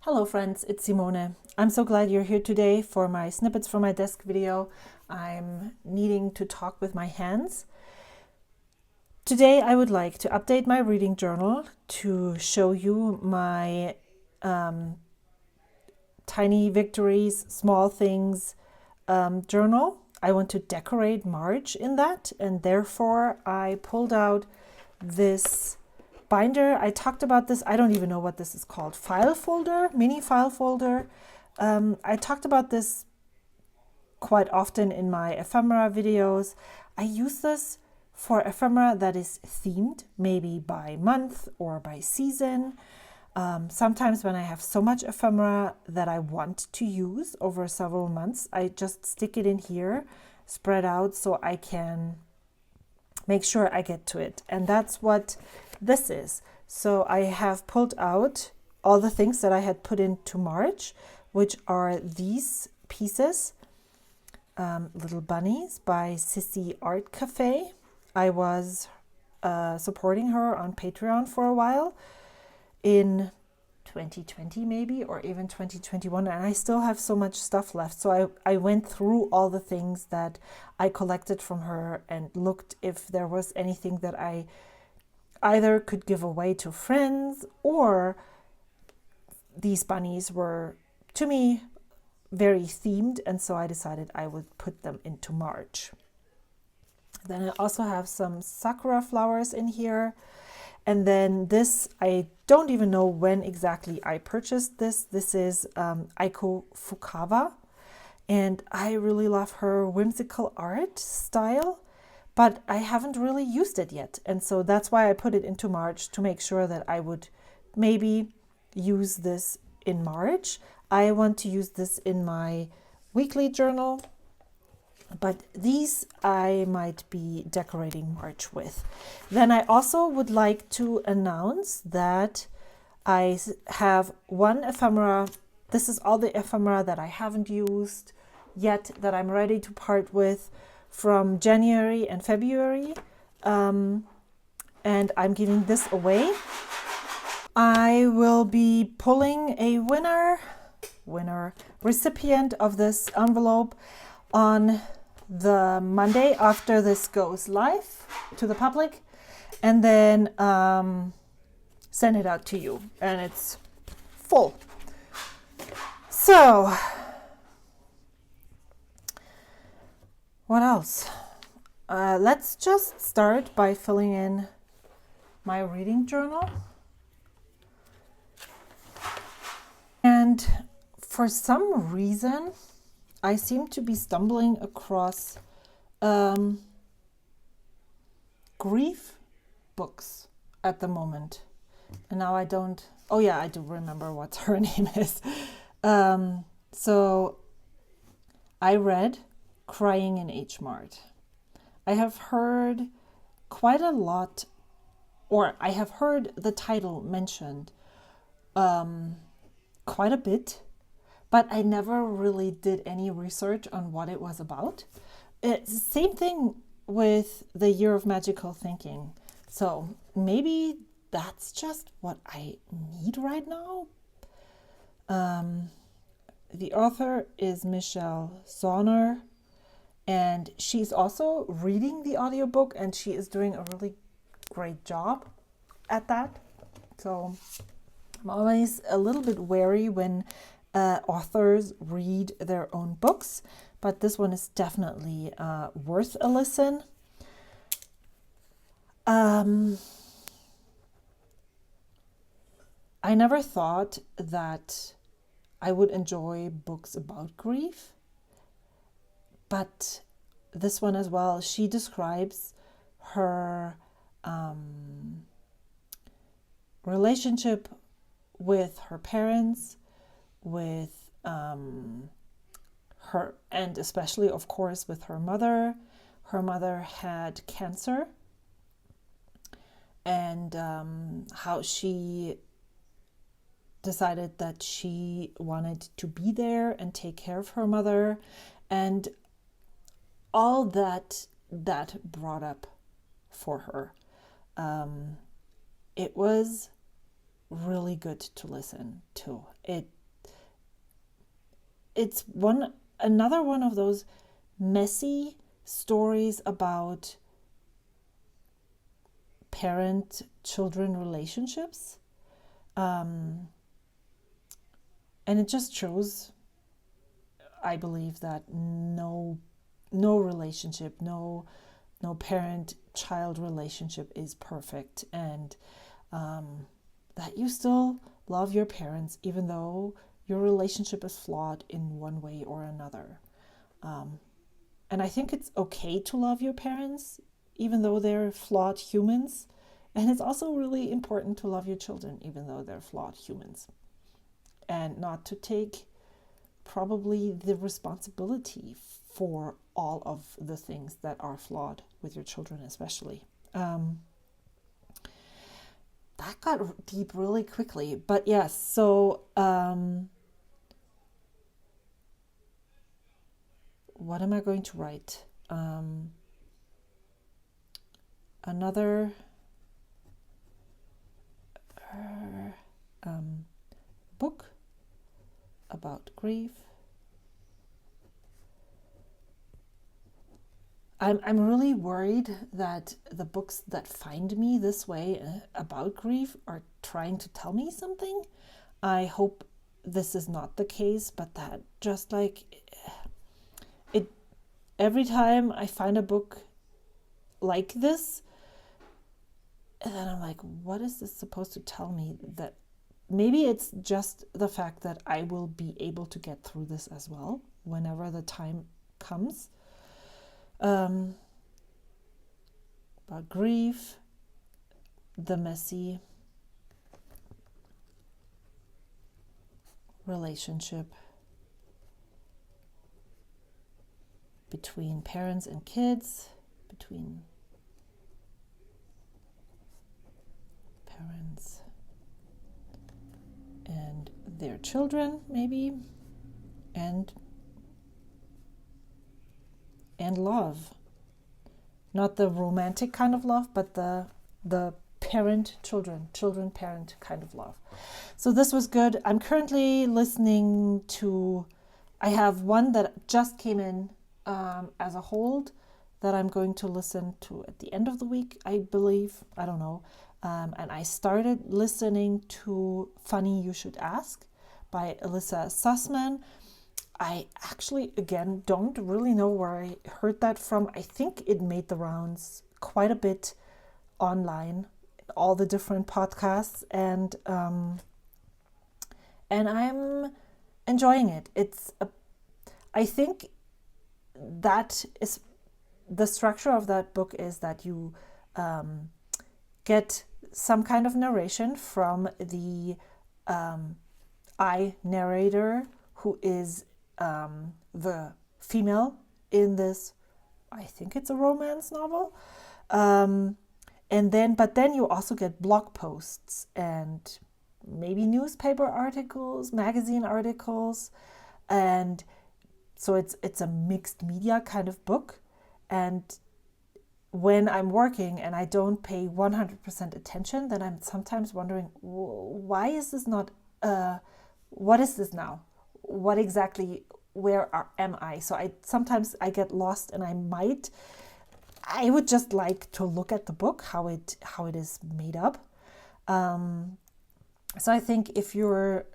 Hello friends, it's Simone. I'm so glad you're here today for my Snippets from my Desk video. I'm needing to talk with my hands. Today I would like to update my reading journal to show you my tiny victories, small things journal. I want to decorate March in that, and therefore I pulled out this binder. I talked about this. I don't even know what this is called. File folder, mini file folder. I talked about this quite often in my ephemera videos. I use this for ephemera that is themed, maybe by month or by season. Sometimes when I have so much ephemera that I want to use over several months, I just stick it in here, spread out so I can make sure I get to it. And that's what this is. So I have pulled out all the things that I had put into March, which are these pieces, Little Bunnies by Sissy Art Cafe. I was supporting her on Patreon for a while in 2020 maybe, or even 2021, and I still have so much stuff left. So I went through all the things that I collected from her and looked if there was anything that I either could give away to friends, or these bunnies were, to me, very themed, and so I decided I would put them into March. Then I also have some sakura flowers in here. And then this, I don't even know when exactly I purchased this. This is Aiko Fukawa, and I really love her whimsical art style, but I haven't really used it yet. And so that's why I put it into March, to make sure that I would maybe use this in March. I want to use this in my weekly journal, but these I might be decorating March with. Then I also would like to announce that I have one ephemera. This is all the ephemera that I haven't used yet, that I'm ready to part with from January and February. And I'm giving this away. I will be pulling a winner recipient of this envelope on the Monday after this goes live to the public, and then send it out to you, and it's full. So what else? Let's just start by filling in my reading journal. And for some reason I seem to be stumbling across grief books at the moment. And now I don't, oh yeah, I do remember what her name is. So I read Crying in H Mart. I have heard quite a lot, or I have heard the title mentioned quite a bit, but I never really did any research on what it was about. It's the same thing with The Year of Magical Thinking. So maybe that's just what I need right now. The author is Michelle Zauner, and she's also reading the audiobook, and she is doing a really great job at that. So I'm always a little bit wary when authors read their own books, but this one is definitely worth a listen. I never thought that I would enjoy books about grief, but this one as well. She describes her relationship with her parents, with her, and especially, of course, with her mother. Her mother had cancer, and how she decided that she wanted to be there and take care of her mother, and all that brought up for her. It was really good to listen to. It it's another one of those messy stories about parent-children relationships. And it just shows, I believe, that no relationship, no parent-child relationship is perfect, and that you still love your parents even though your relationship is flawed in one way or another. And I think it's okay to love your parents even though they're flawed humans. And it's also really important to love your children even though they're flawed humans. And not to take probably the responsibility for all of the things that are flawed with your children, especially. That got deep really quickly. But yes, so what am I going to write? Another book about grief. I'm really worried that the books that find me this way about grief are trying to tell me something. I hope this is not the case, but that just like it, every time I find a book like this, and then I'm like, what is this supposed to tell me? That maybe it's just the fact that I will be able to get through this as well whenever the time comes. About grief, the messy relationship between parents and kids, between parents and their children, maybe, and love. Not the romantic kind of love, but the children parent kind of love. So this was good. I'm currently listening to, I have one that just came in as a hold that I'm going to listen to at the end of the week, I believe. I don't know. And I started listening to Funny You Should Ask by Alyssa Sussman. I actually, again, don't really know where I heard that from. I think it made the rounds quite a bit online, all the different podcasts, and I'm enjoying it. I think that is the structure of that book, is that you get some kind of narration from the narrator, who is the female in this, I think it's a romance novel. But then you also get blog posts and maybe newspaper articles, magazine articles. And so it's a mixed media kind of book. And when I'm working and I don't pay 100% attention, then I'm sometimes wondering, why is this not, what is this now? What exactly, am I? So sometimes I get lost, and I would just like to look at the book, how it is made up. So I think if you're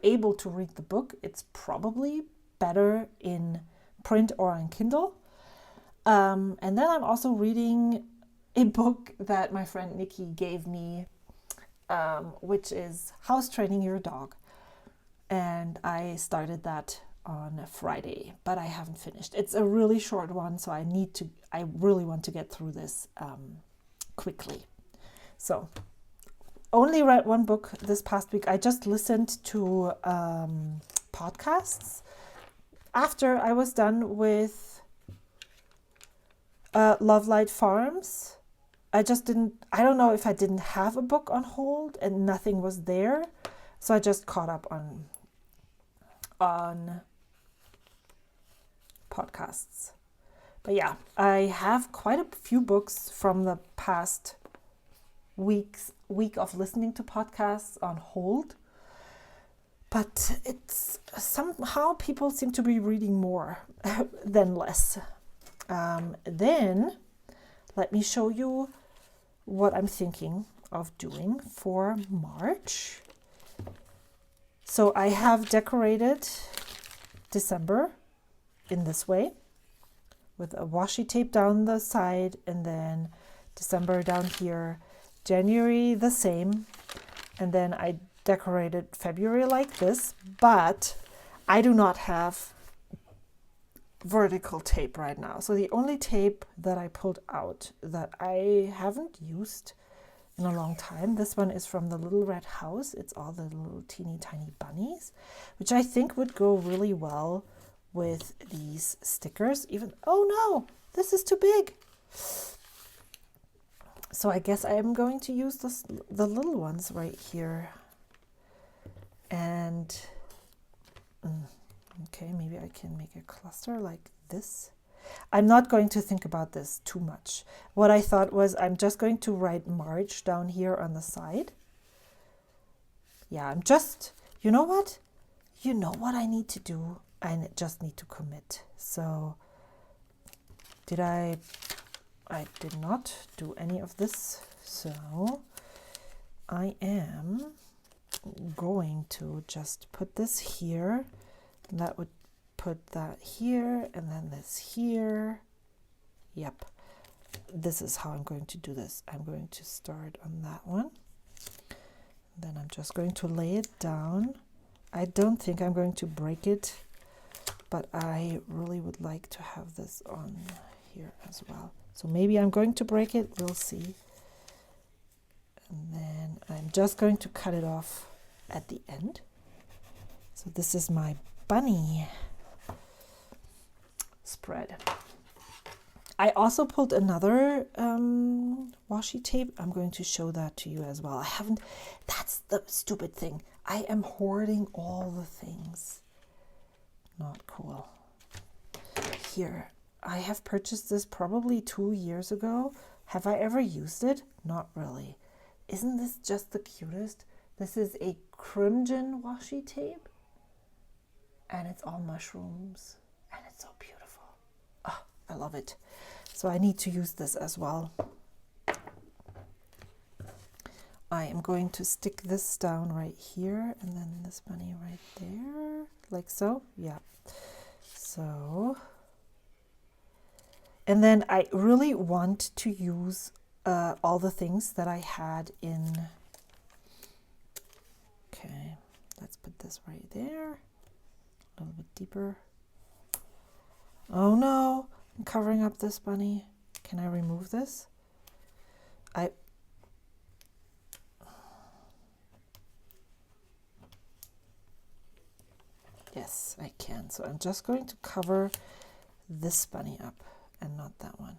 able to read the book, it's probably better in print or on Kindle. And then I'm also reading a book that my friend Nikki gave me, which is House Training Your Dog. And I started that on Friday, but I haven't finished. It's a really short one, so I really want to get through this quickly. So, only read one book this past week. I just listened to podcasts after I was done with Love Light Farms. I don't know if I didn't have a book on hold and nothing was there. So I just caught up on podcasts. But yeah, I have quite a few books from the past week of listening to podcasts on hold. But it's somehow people seem to be reading more than less. Then let me show you what I'm thinking of doing for March. So I have decorated December in this way with a washi tape down the side, and then December down here, January the same, and then I decorated February like this, but I do not have vertical tape right now. So the only tape that I pulled out that I haven't used in a long time, this one is from the Little Red House. It's all the little teeny tiny bunnies, which I think would go really well with these stickers. Even, oh no, this is too big. So I guess I am going to use the little ones right here. And okay, maybe I can make a cluster like this. I'm not going to think about this too much. What I thought was I'm just going to write March down here on the side. Yeah, I'm just, you know what? You know what I need to do? I just need to commit. So I did not do any of this. So I am going to just put this here. That would put that here, and then this here. Yep, this is how I'm going to do this. I'm going to start on that one. Then I'm just going to lay it down. I don't think I'm going to break it, but I really would like to have this on here as well. So maybe I'm going to break it, we'll see. And then I'm just going to cut it off at the end. So this is my bunny spread. I also pulled another washi tape. I'm going to show that to you as well. That's the stupid thing. I am hoarding all the things. Not cool. Here, I have purchased this probably 2 years ago. Have I ever used it? Not really. Isn't this just the cutest? This is a crimson washi tape, and it's all mushrooms, and it's so beautiful. Oh, I love it. So I need to use this as well. I am going to stick this down right here, and then this bunny right there, like so. Yeah. So, and then I really want to use all the things that I had in. Okay, let's put this right there. A little bit deeper. Oh no, I'm covering up this bunny. Can I remove this? Yes, I can. So I'm just going to cover this bunny up and not that one.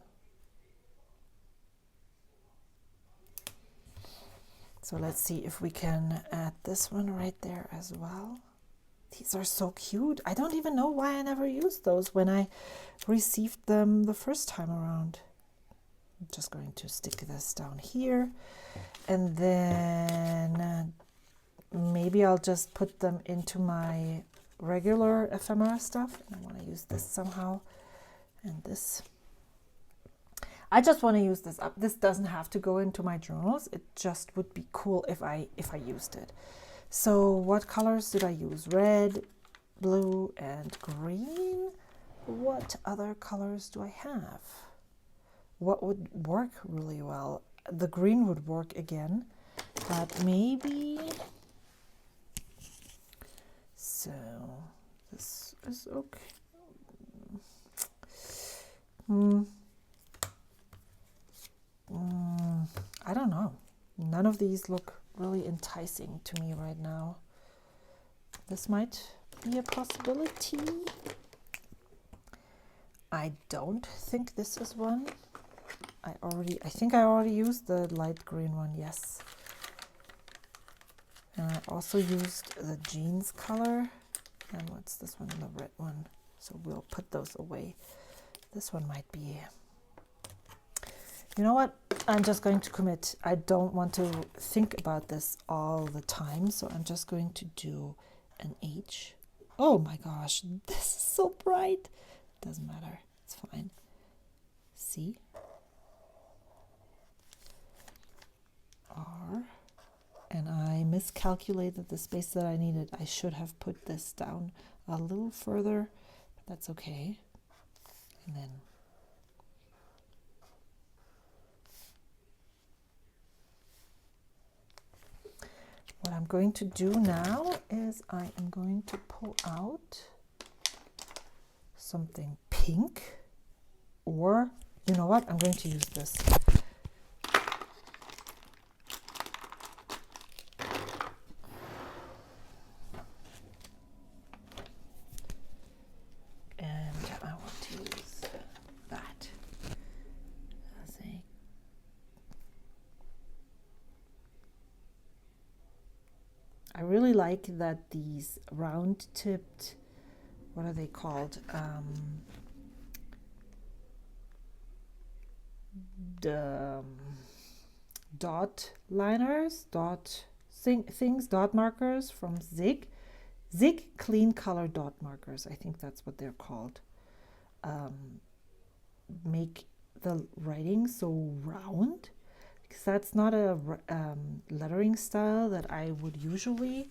So let's see if we can add this one right there as well. These are so cute. I don't even know why I never used those when I received them the first time around. I'm just going to stick this down here, and then maybe I'll just put them into my regular ephemera stuff. I want to use this somehow, and this. I just want to use this up. This doesn't have to go into my journals. It just would be cool if I used it. So what colors did I use? Red, blue, and green. What other colors do I have? What would work really well? The green would work again, but maybe. So this is okay. I don't know. None of these look really enticing to me right now. This might be a possibility. I don't think this is one. I think I already used the light green one, yes. And I also used the jeans color. And what's this one? The red one. So we'll put those away. This one might be. You know what? I'm just going to commit. I don't want to think about this all the time. So I'm just going to do an H. Oh my gosh, this is so bright. Doesn't matter, it's fine. C, R, and I miscalculated the space that I needed. I should have put this down a little further, but that's okay. And then what I'm going to do now is I am going to pull out something pink, or you know what, I'm going to use this. And I want to use that as a I really like that these round tipped, what are they called? The dot liners, dot things, dot markers from Zig Clean Color Dot Markers. I think that's what they're called. Make the writing so round, because that's not a lettering style that I would usually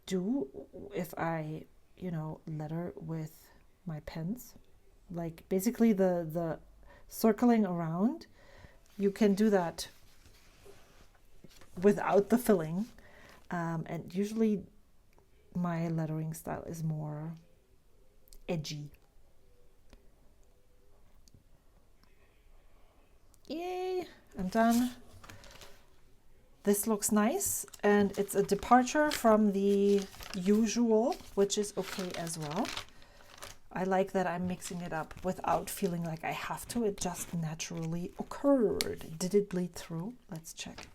do if I, letter with my pens. Like basically the circling around, you can do that without the filling. And usually my lettering style is more edgy. Yay, I'm done. This looks nice, and it's a departure from the usual, which is okay as well. I like that I'm mixing it up without feeling like I have to. It just naturally occurred. Did it bleed through? Let's check.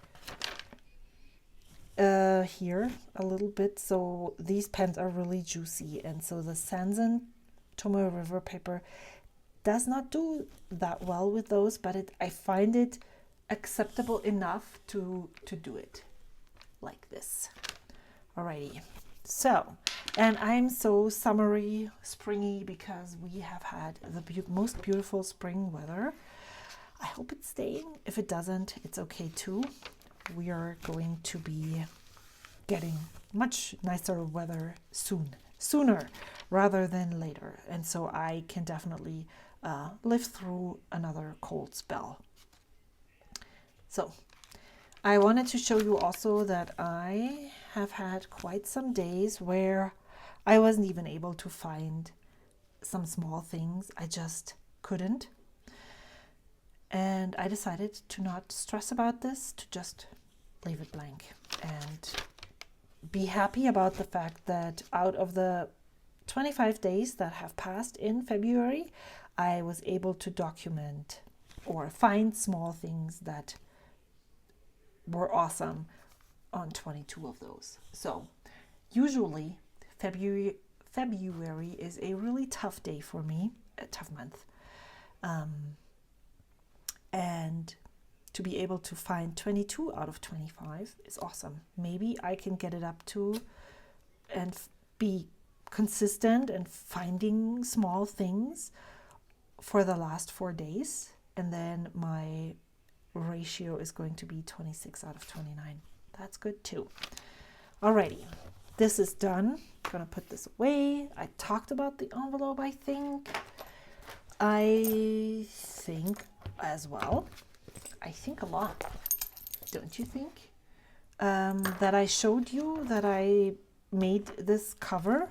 Here a little bit. So these pens are really juicy, and so the Sanzen Tomoe River paper does not do that well with those, but I find it acceptable enough to do it like this. Alrighty, so, and I'm so summery, springy, because we have had the most beautiful spring weather. I hope it's staying. If it doesn't, it's okay too. We are going to be getting much nicer weather sooner rather than later, and so I can definitely live through another cold spell. So I wanted to show you also that I have had quite some days where I wasn't even able to find some small things. I just couldn't. And I decided to not stress about this, to just leave it blank and be happy about the fact that out of the 25 days that have passed in February, I was able to document or find small things that were awesome on 22 of those. So usually February is a really tough day for me, a tough month. And to be able to find 22 out of 25 is awesome. Maybe I can get it up to and be consistent and finding small things for the last 4 days, and then my ratio is going to be 26 out of 29. That's good too. Alrighty, this is done. I'm gonna put this away. I talked about the envelope, I think as well. I think a lot, don't you think? That I showed you that I made this cover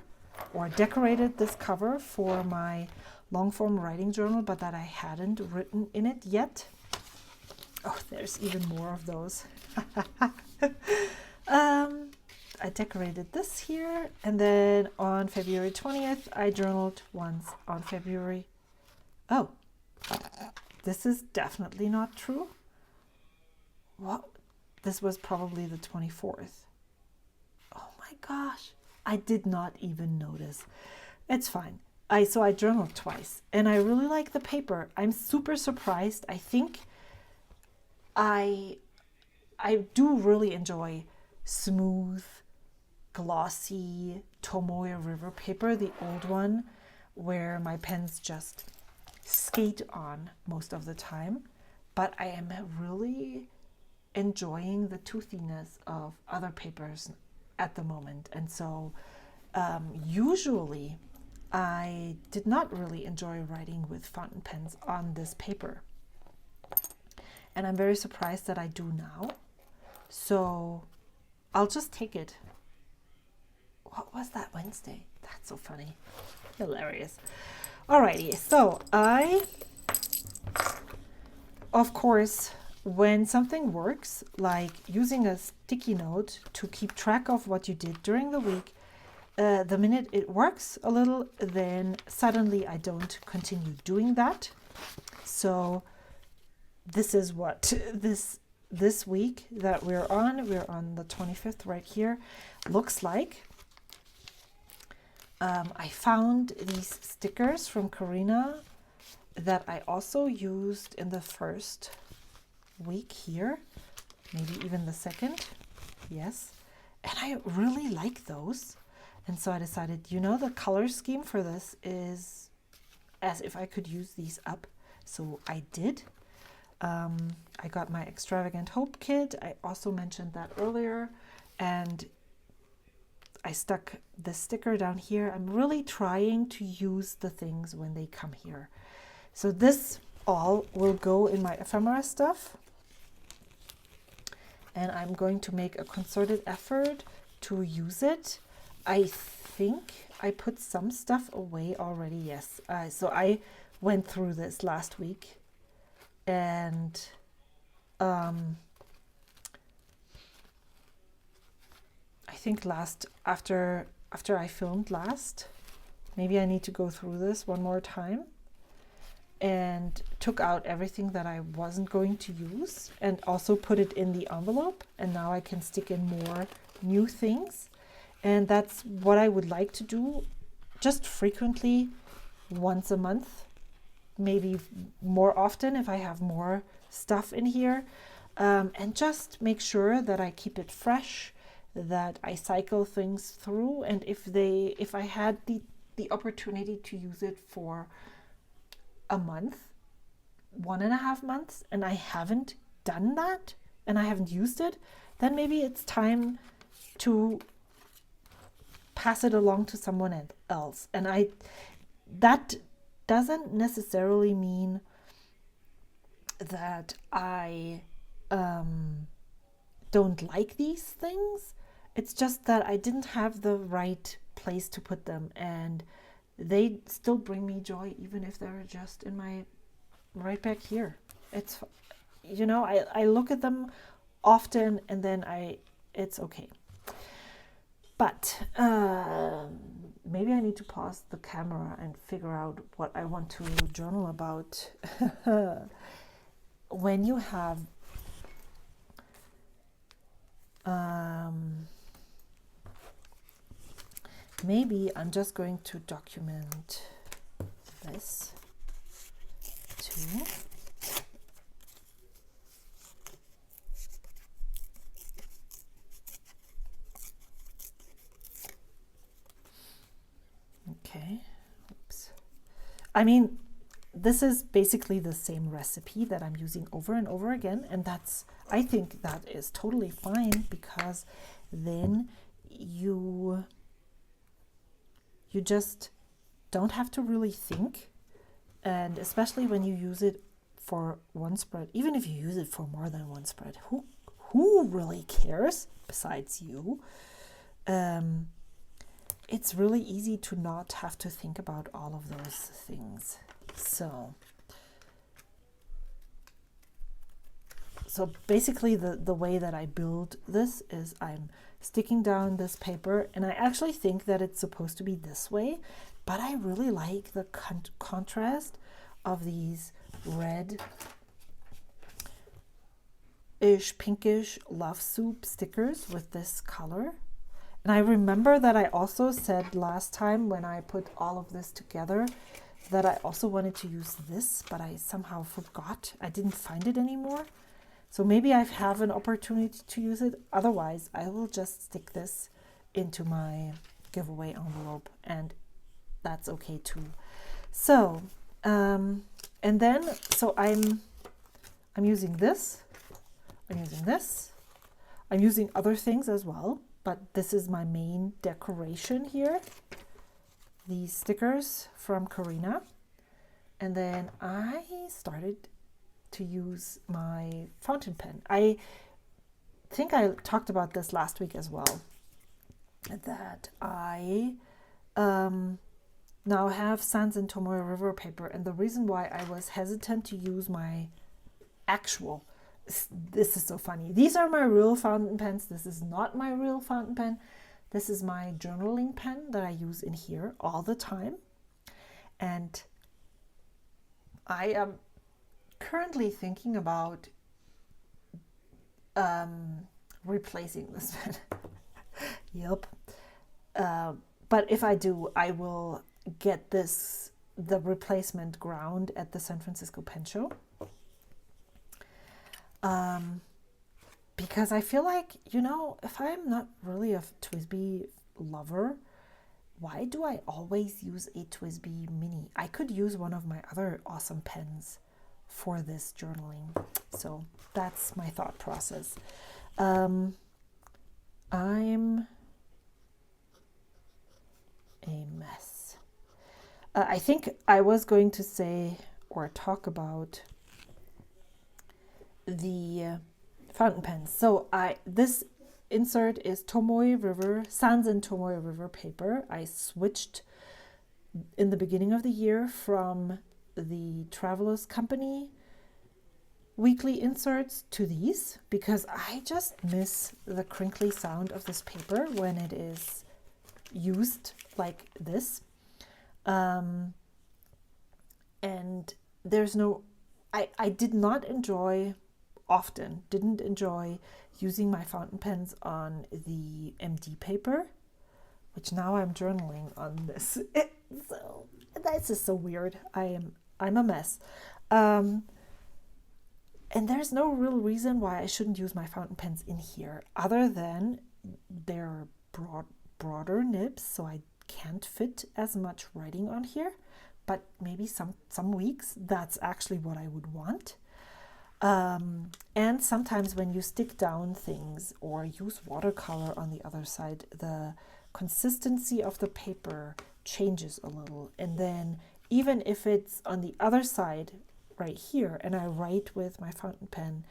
or decorated this cover for my long form writing journal, but that I hadn't written in it yet. Oh, there's even more of those. I decorated this here, and then on February 20th, I journaled once on February. Oh, this is definitely not true. What? This was probably the 24th. Oh my gosh, I did not even notice. It's fine. So I journaled twice, and I really like the paper. I'm super surprised. I think I do really enjoy smooth glossy Tomoe River paper, the old one, where my pens just skate on most of the time. But I am really enjoying the toothiness of other papers at the moment. And so usually I did not really enjoy writing with fountain pens on this paper. And I'm very surprised that I do now. So I'll just take it. What was that Wednesday? That's so funny. Hilarious. Alrighty, so of course, when something works, like using a sticky note to keep track of what you did during the week, the minute it works a little, then suddenly I don't continue doing that. So this is what this week that we're on the 25th right here, looks like. I found these stickers from Karina that I also used in the first week here, maybe even the second. Yes. And I really like those. And so I decided, the color scheme for this is as if I could use these up. So I did. I got my Extravagant Hope kit. I also mentioned that earlier. And I stuck the sticker down here. I'm really trying to use the things when they come here. So this all will go in my ephemera stuff. And I'm going to make a concerted effort to use it. I think I put some stuff away already, yes. So I went through this last week. And I think after I filmed last, maybe I need to go through this one more time, and took out everything that I wasn't going to use and also put it in the envelope. And now I can stick in more new things. And that's what I would like to do, just frequently, once a month, maybe more often if I have more stuff in here, and just make sure that I keep it fresh, that I cycle things through. And if I had the opportunity to use it for a month, 1.5 months, and I haven't done that and I haven't used it, then maybe it's time to pass it along to someone else. And that doesn't necessarily mean that I don't like these things. It's just that I didn't have the right place to put them, and they still bring me joy, even if they're just in my right back here. It's, I look at them often, and then it's okay. But maybe I need to pause the camera and figure out what I want to journal about. When you have maybe I'm just going to document this too. Okay, oops. I mean, this is basically the same recipe that I'm using over and over again, and I think that is totally fine, because then you just don't have to really think. And especially when you use it for one spread, even if you use it for more than one spread, who really cares besides you? It's really easy to not have to think about all of those things. So basically the way that I build this is I'm sticking down this paper, and I actually think that it's supposed to be this way, but I really like the contrast of these red-ish, pinkish Love Soup stickers with this color. And I remember that I also said last time when I put all of this together that I also wanted to use this, but I somehow forgot. I didn't find it anymore. So maybe I have an opportunity to use it. Otherwise, I will just stick this into my giveaway envelope, and that's okay too. So and then I'm using this, I'm using other things as well, but this is my main decoration here, these stickers from Karina. And then I started to use my fountain pen. I think I talked about this last week as well, that I now have Sans and Tomoe River paper, and the reason why I was hesitant to use my actual, this is so funny, these are my real fountain pens, this is not my real fountain pen, this is my journaling pen that I use in here all the time, and I am currently thinking about replacing this pen. Yep. But if I do, I will get the replacement ground at the San Francisco Pen Show. Because I feel like, if I'm not really a TWSBI lover, why do I always use a TWSBI Mini? I could use one of my other awesome pens for this journaling. So that's my thought process. I'm a mess. I think I was going to say or talk about the fountain pens. So this insert is Tomoe River, Sans and Tomoe River paper. I switched in the beginning of the year from the Travelers Company weekly inserts to these because I just miss the crinkly sound of this paper when it is used like this. And there's no, I didn't enjoy using my fountain pens on the MD paper, which now I'm journaling on this. So this is so weird. I'm a mess. And there's no real reason why I shouldn't use my fountain pens in here, other than they're broader nibs, so I can't fit as much writing on here. But maybe some weeks that's actually what I would want. And sometimes when you stick down things or use watercolor on the other side, the consistency of the paper changes a little. And then even if it's on the other side right here and I write with my fountain pen,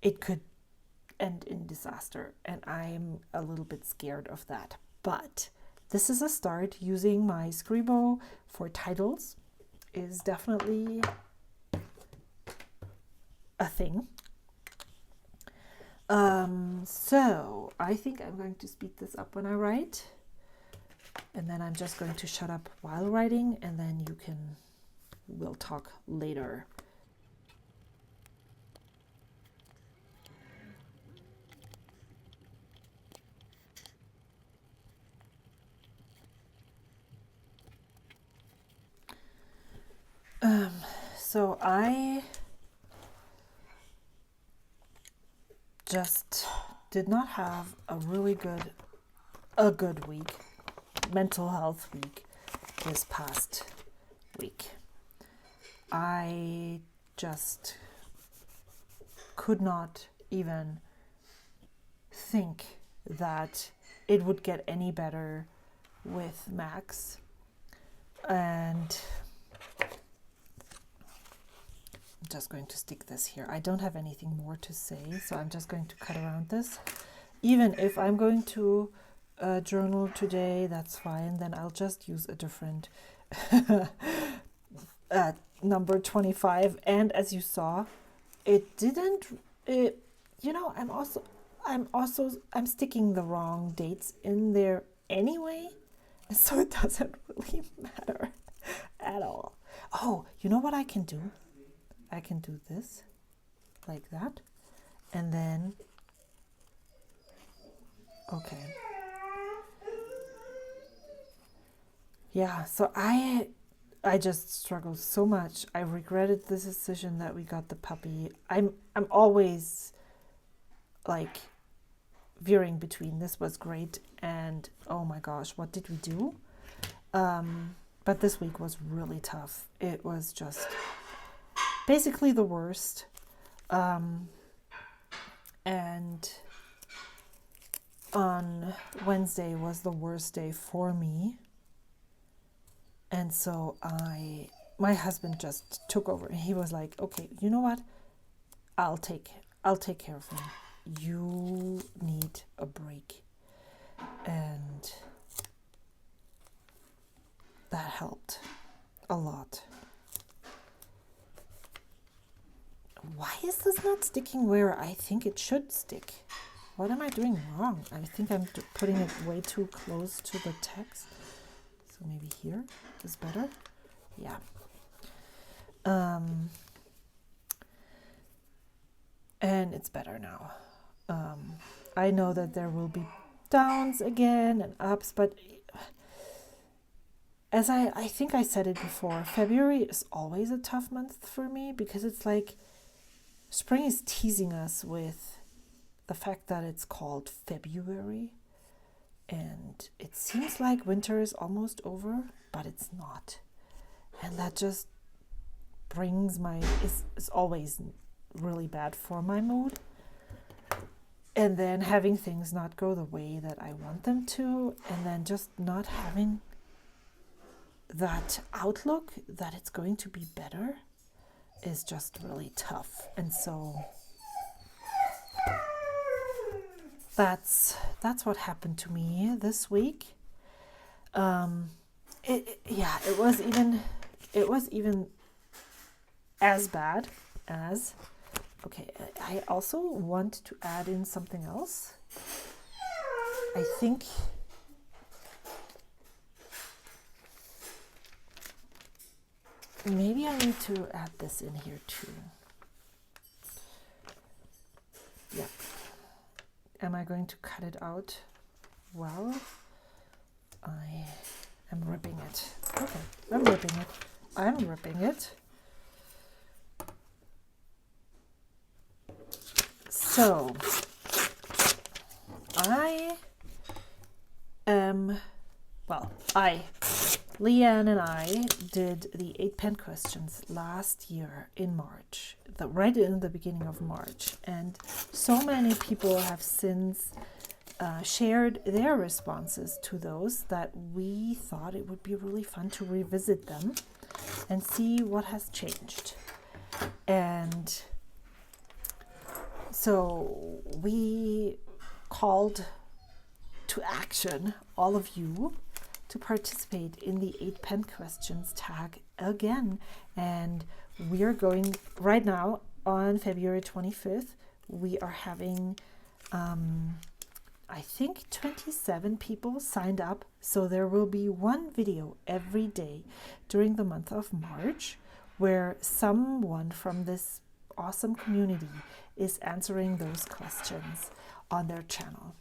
it could end in disaster. And I'm a little bit scared of that. But this is a start. Using my Scribo for titles is definitely a thing. So I think I'm going to speed this up when I write, and then I'm just going to shut up while writing, and then we'll talk later. So I just did not have a good week, mental health week this past week. I just could not even think that it would get any better with Max, and I'm just going to stick this here. I don't have anything more to say, so I'm just going to cut around this. Even if I'm going to journal today, that's fine. Then I'll just use a different number 25. And as you saw, I'm sticking the wrong dates in there anyway, so it doesn't really matter at all. Oh, you know what I can do? I can do this like that, and then okay. Yeah, so I just struggled so much. I regretted this decision that we got the puppy. I'm always like veering between this was great and oh my gosh, what did we do? But this week was really tough. It was just basically the worst. And on Wednesday was the worst day for me. And so my husband just took over, and he was like, okay, you know what? I'll take care of him. You need a break. And that helped a lot. Why is this not sticking where I think it should stick? What am I doing wrong? I think I'm putting it way too close to the text. So maybe here is better. Yeah. And it's better now. I know that there will be downs again and ups, but as I think I said it before, February is always a tough month for me because it's like spring is teasing us with the fact that it's called February, and it seems like winter is almost over, but it's not. And that just brings is always really bad for my mood. And then having things not go the way that I want them to, and then just not having that outlook that it's going to be better is just really tough. And so that's what happened to me this week. It was even as bad as. Okay, I also want to add in something else. I think maybe I need to add this in here too. Yeah. Am I going to cut it out? Well, I am ripping it. Okay, I'm ripping it. So, Leanne and I did the 8 pen questions last year in March, right in the beginning of March. And so many people have since shared their responses to those that we thought it would be really fun to revisit them and see what has changed. And so we called to action all of you to participate in the 8 pen questions tag again. And we are going right now on February 25th. We are having, I think 27 people signed up. So there will be one video every day during the month of March where someone from this awesome community is answering those questions on their channel.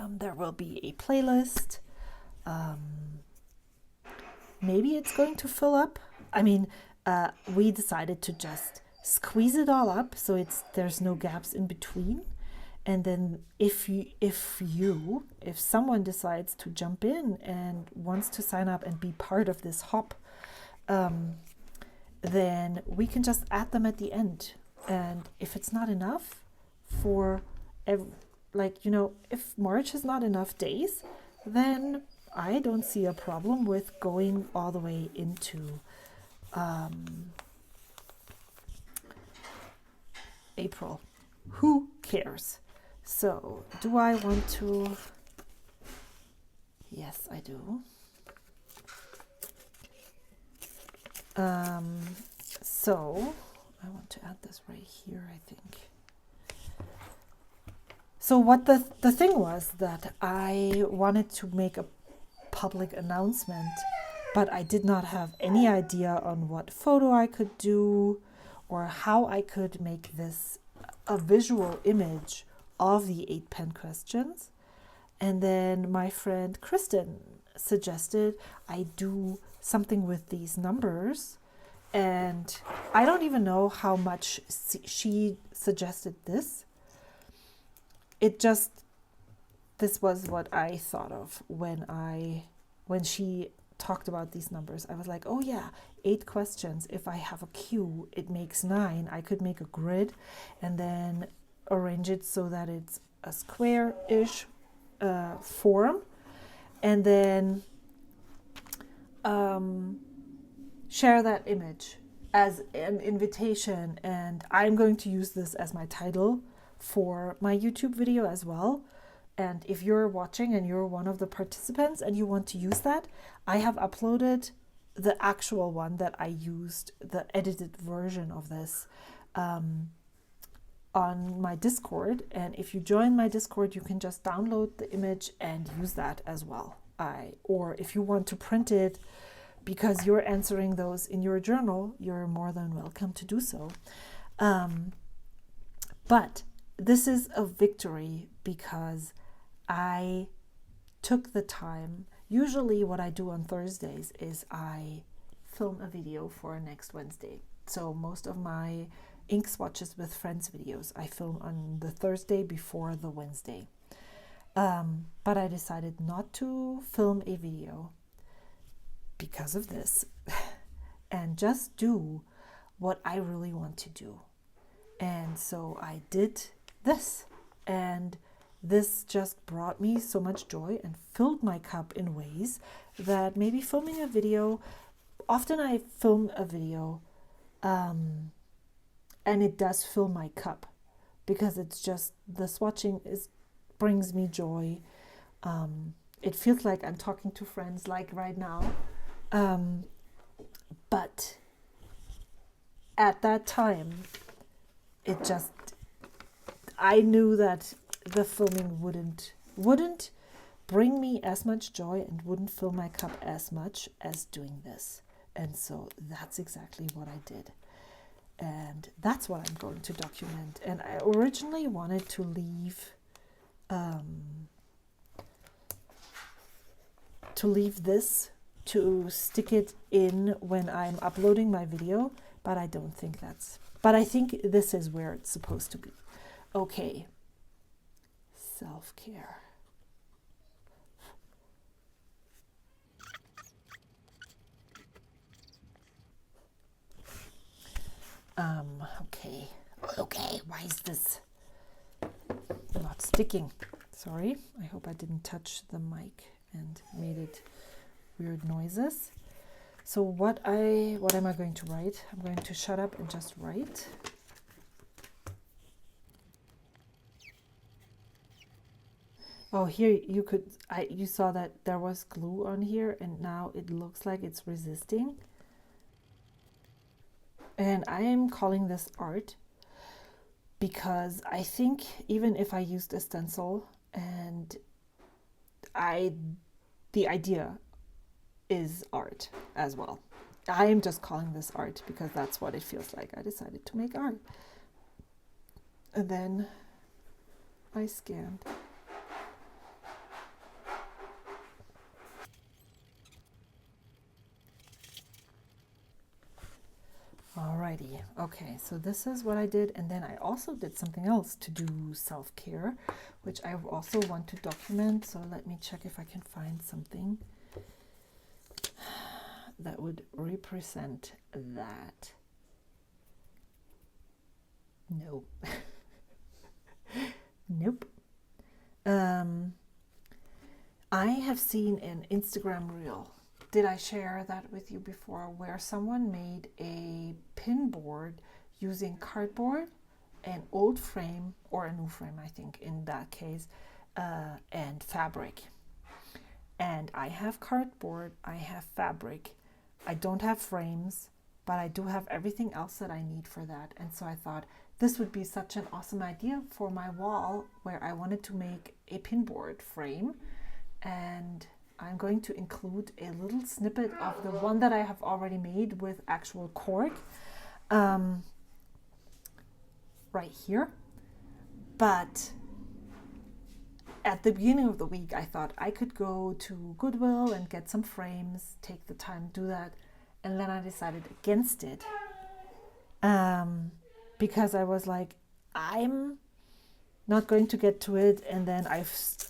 There will be a playlist. Maybe it's going to fill up. I mean, we decided to just squeeze it all up so there's no gaps in between. And then if someone decides to jump in and wants to sign up and be part of this hop, then we can just add them at the end. And if it's not enough if March is not enough days, then I don't see a problem with going all the way into April. Who cares? So, do I want to? Yes, I do. So, I want to add this right here, I think. So what the thing was that I wanted to make a public announcement, but I did not have any idea on what photo I could do or how I could make this a visual image of the 8 pen questions. And then my friend Kristen suggested I do something with these numbers. And I don't even know how much she suggested this. It just this was what I thought of when she talked about these numbers. I was like, oh yeah, 8 questions. If I have a queue, it makes 9. I could make a grid and then arrange it so that it's a square-ish form, and then share that image as an invitation. And I'm going to use this as my title for my YouTube video as well. And if you're watching and you're one of the participants and you want to use that, I have uploaded the actual one that I used, the edited version of this, on my Discord. And if you join my Discord, you can just download the image and use that as well. Or if you want to print it because you're answering those in your journal, you're more than welcome to do so. But this is a victory because I took the time. Usually what I do on Thursdays is I film a video for next Wednesday. So most of my Ink Swatches with Friends videos I film on the Thursday before the Wednesday. But I decided not to film a video because of this and just do what I really want to do. And so I did this, and this just brought me so much joy and filled my cup in ways that maybe filming a video, often I film a video and it does fill my cup because it's just, the swatching brings me joy. It feels like I'm talking to friends like right now. But at that time, I knew that the filming wouldn't bring me as much joy and wouldn't fill my cup as much as doing this. And so that's exactly what I did. And that's what I'm going to document. And I originally wanted to leave this to stick it in when I'm uploading my video, but I don't think but I think this is where it's supposed to be. Okay. Self-care. Okay, why is this not sticking? Sorry, I hope I didn't touch the mic and made it weird noises. So what am I going to write? I'm going to shut up and just write. Oh, here you saw that there was glue on here, and now it looks like it's resisting. And I am calling this art because I think even if I used a stencil, and the idea is art as well. I am just calling this art because that's what it feels like. I decided to make art. And then I scanned. Alrighty, okay, so this is what I did, and then I also did something else to do self-care, which I also want to document. So let me check if I can find something that would represent that. No. Nope. I have seen an Instagram reel. Did I share that with you before, where someone made a pin board using cardboard, an old frame, or a new frame, I think in that case, and fabric. And I have cardboard, I have fabric, I don't have frames, but I do have everything else that I need for that. And so I thought this would be such an awesome idea for my wall where I wanted to make a pin board frame. And I'm going to include a little snippet of the one that I have already made with actual cork right here. But at the beginning of the week, I thought I could go to Goodwill and get some frames, take the time to do that. And then I decided against it because I was like, I'm not going to get to it, and then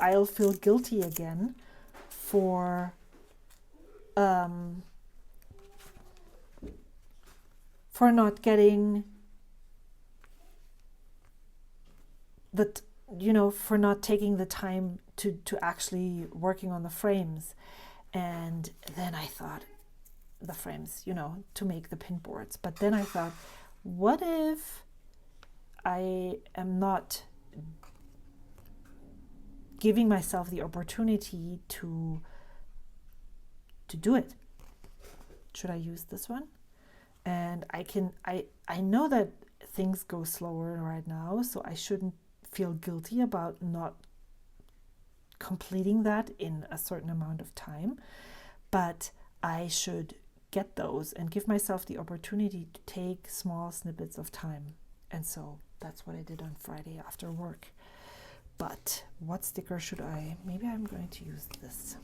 I'll feel guilty again for not getting that, for not taking the time to actually working on the frames. And then I thought, the frames, to make the pin boards. But then I thought, what if I am not giving myself the opportunity to do it? Should I use this one? And I know that things go slower right now, so I shouldn't feel guilty about not completing that in a certain amount of time, but I should get those and give myself the opportunity to take small snippets of time. And so that's what I did on Friday after work. But what sticker should I? Maybe I'm going to use this.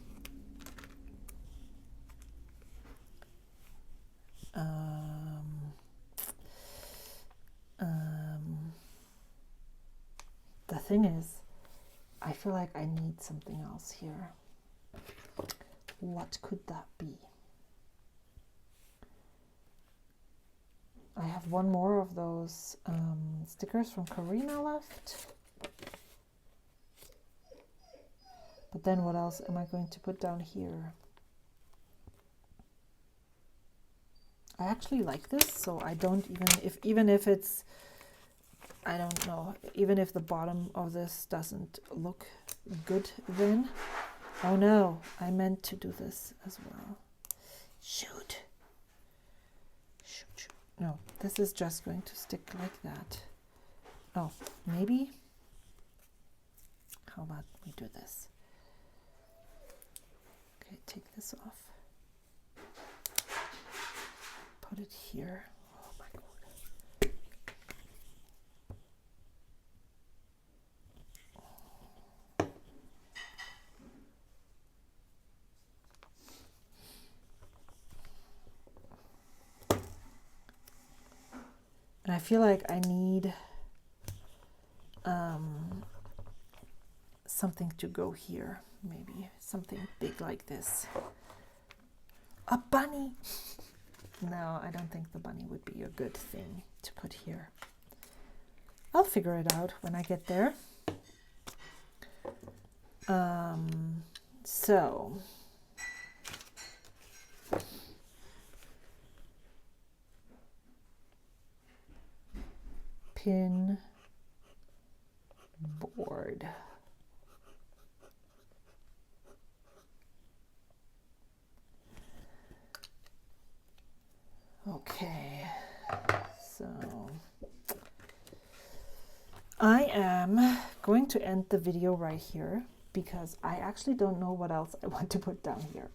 The thing is, I feel like I need something else here. What could that be? I have one more of those stickers from Karina left. But then what else am I going to put down here? I actually like this, so I don't even if it's, I don't know, even if the bottom of this doesn't look good then. Oh no, I meant to do this as well. Shoot. No, this is just going to stick like that. Oh, maybe. How about we do this? Okay, take this off. Put it here. Oh my God. And I feel like I need something to go here. Maybe something big like this. A bunny. No, I don't think the bunny would be a good thing to put here. I'll figure it out when I get there. So pin board. Okay, so I am going to end the video right here because I actually don't know what else I want to put down here.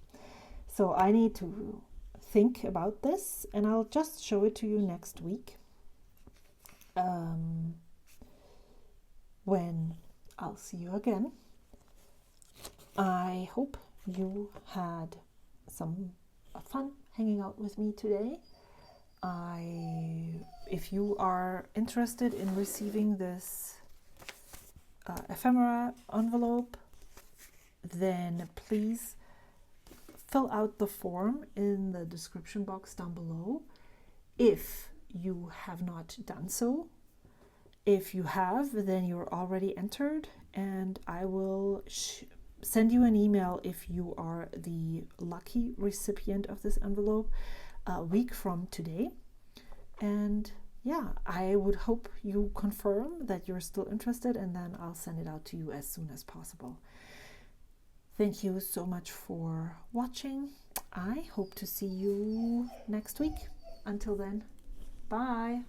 So I need to think about this, and I'll just show it to you next week when I'll see you again. I hope you had some fun hanging out with me today. If you are interested in receiving this ephemera envelope, then please fill out the form in the description box down below if you have not done so. If you have, then you're already entered, and I will send you an email if you are the lucky recipient of this envelope a week from today. And yeah, I would hope you confirm that you're still interested, and then I'll send it out to you as soon as possible. Thank you so much for watching. I hope to see you next week. Until then, bye.